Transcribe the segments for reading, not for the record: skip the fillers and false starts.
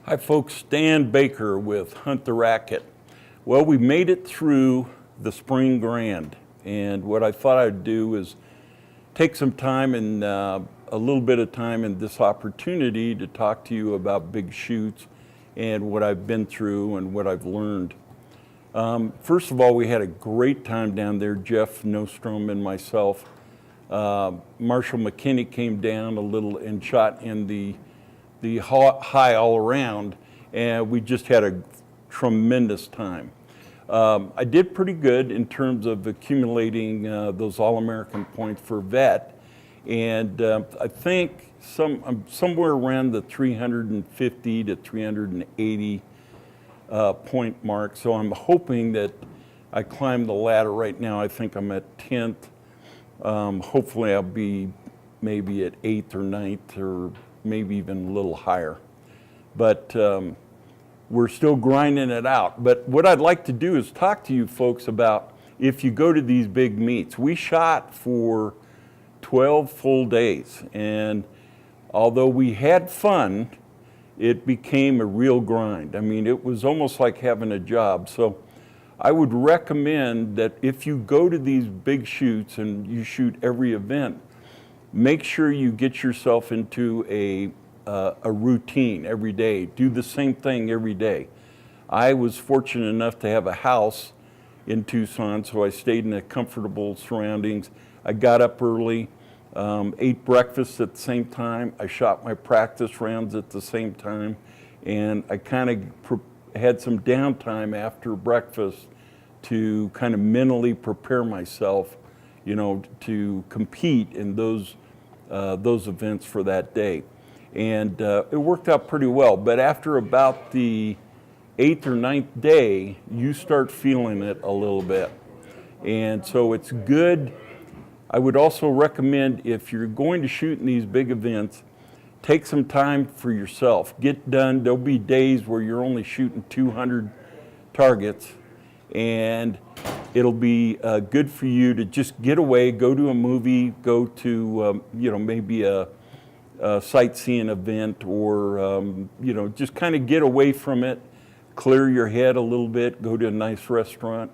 Hi folks, Stan Baker with Hunt the Racket. Well, we made it through the Spring Grand, and what I thought I'd do is take some time and a little bit of time in this opportunity to talk to you about big shoots and what I've been through and what I've learned. First of all, we had a great time down there, Jeff Nostrom and myself. Marshall McKinney came down a little and shot in the high all around, and we just had a tremendous time. I did pretty good in terms of accumulating those All-American points for vet, and I think I'm somewhere around the 350 to 380 point mark, so I'm hoping that I climb the ladder. Right now I think I'm at 10th. Hopefully I'll be maybe at 8th or 9th or maybe even a little higher. But we're still grinding it out. But what I'd like to do is talk to you folks about if you go to these big meets. We shot for 12 full days, and although we had fun, it became a real grind. I mean, it was almost like having a job. So I would recommend that if you go to these big shoots and you shoot every event, make sure you get yourself into a routine every day. Do the same thing every day. I was fortunate enough to have a house in Tucson, so I stayed in a comfortable surroundings. I got up early, ate breakfast at the same time. I shot my practice rounds at the same time, and I kind of had some downtime after breakfast to kind of mentally prepare myself, to compete in those events for that day. And it worked out pretty well. But after about the 8th or 9th day, you start feeling it a little bit. And so it's good. I would also recommend, if you're going to shoot in these big events, take some time for yourself. Get done. There'll be days where you're only shooting 200 targets, and it'll be good for you to just get away, go to a movie, go to maybe a sightseeing event, or just kind of get away from it, clear your head a little bit, go to a nice restaurant,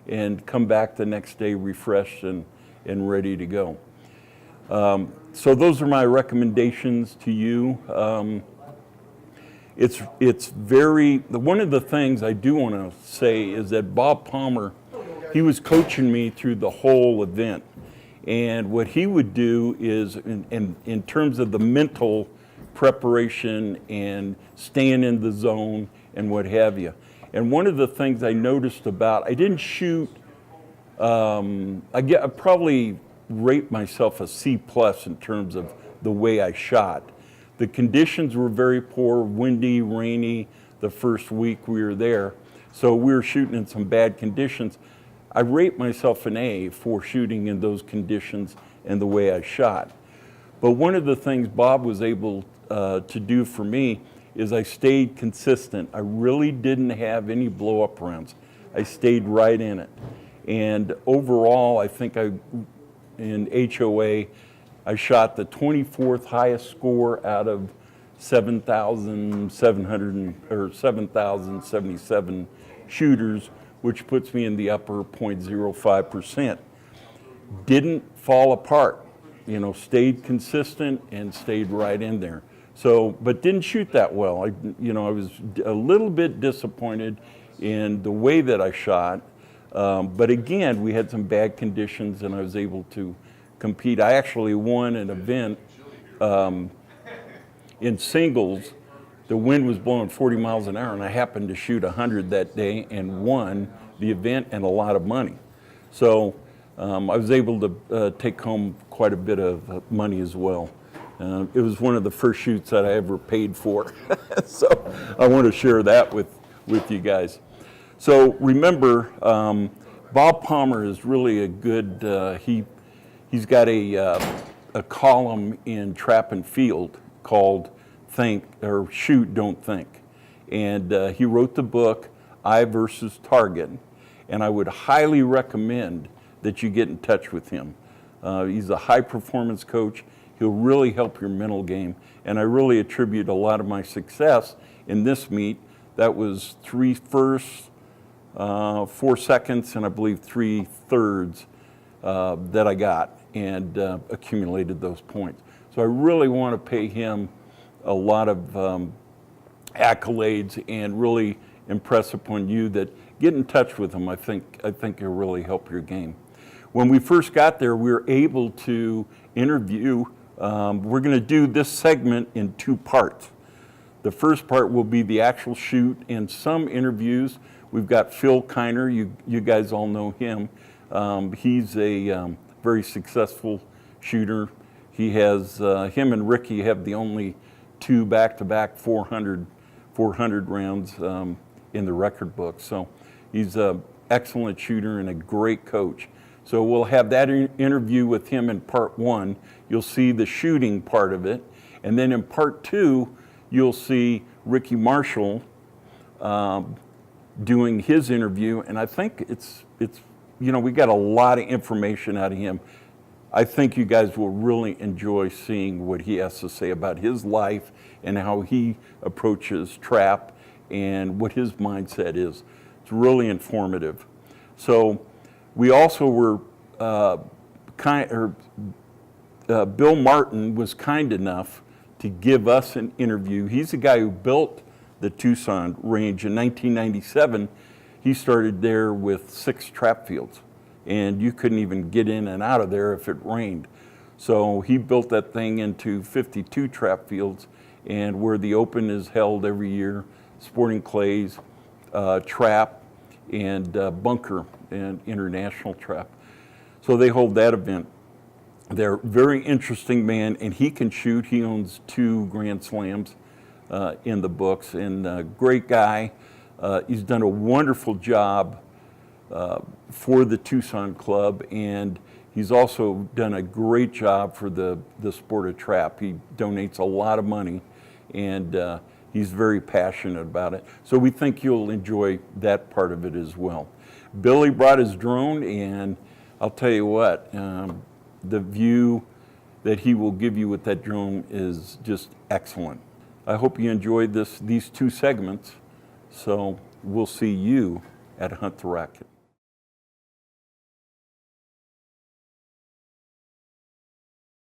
and come back the next day refreshed and ready to go. So those are my recommendations to you. It's very, one of the things I do want to say is that Bob Palmer, he was coaching me through the whole event. And what he would do is, in terms of the mental preparation and staying in the zone and what have you. And one of the things I noticed about, I didn't shoot, I probably rate myself a C+ in terms of the way I shot. The conditions were very poor, windy, rainy, the first week we were there. So we were shooting in some bad conditions. I rate myself an A for shooting in those conditions and the way I shot. But one of the things Bob was able to do for me is I stayed consistent. I really didn't have any blow-up rounds. I stayed right in it. And overall, I think in HOA, I shot the 24th highest score out of 7,077 shooters, which puts me in the upper 0.05%. Didn't fall apart, stayed consistent and stayed right in there. So, but didn't shoot that well. I was a little bit disappointed in the way that I shot. But again, we had some bad conditions and I was able to compete. I actually won an event in singles. The wind was blowing 40 miles an hour and I happened to shoot 100 that day and won the event and a lot of money. So I was able to take home quite a bit of money as well. It was one of the first shoots that I ever paid for. So I want to share that with you guys. So remember, Bob Palmer is really a good, he's got a column in Trap and Field called Shoot, Don't Think. And he wrote the book, Eye versus Target. And I would highly recommend that you get in touch with him. He's a high performance coach. He'll really help your mental game. And I really attribute a lot of my success in this meet. That was 3 firsts, 4 seconds, and I believe 3 thirds that I got, and accumulated those points. So I really want to pay him a lot of accolades and really impress upon you that get in touch with him. I think it'll really help your game. When we first got there, we were able to interview. We're going to do this segment in 2 parts. The first part will be the actual shoot and some interviews. We've got Phil Kiner. You guys all know him. He's a very successful shooter. He has him and Ricky have the only 2 back-to-back 400 rounds in the record book. So he's an excellent shooter and a great coach. So we'll have that interview with him in part 1. You'll see the shooting part of it. And then in part 2, you'll see Ricky Marshall doing his interview. And I think it's we got a lot of information out of him. I think you guys will really enjoy seeing what he has to say about his life and how he approaches trap and what his mindset is. It's really informative. So we also were Bill Martin was kind enough to give us an interview. He's the guy who built the Tucson range in 1997. He started there with 6 trap fields, and you couldn't even get in and out of there if it rained. So he built that thing into 52 trap fields, and where the Open is held every year, Sporting Clays, trap, and bunker, and international trap. So they hold that event. They're very interesting man, and he can shoot. He owns 2 Grand Slams in the books, and great guy. He's done a wonderful job for the Tucson Club, and he's also done a great job for the sport of trap. He donates a lot of money, and he's very passionate about it. So we think you'll enjoy that part of it as well. Billy brought his drone, and I'll tell you what, the view that he will give you with that drone is just excellent. I hope you enjoyed these 2 segments. So we'll see you at Hunt the Racket.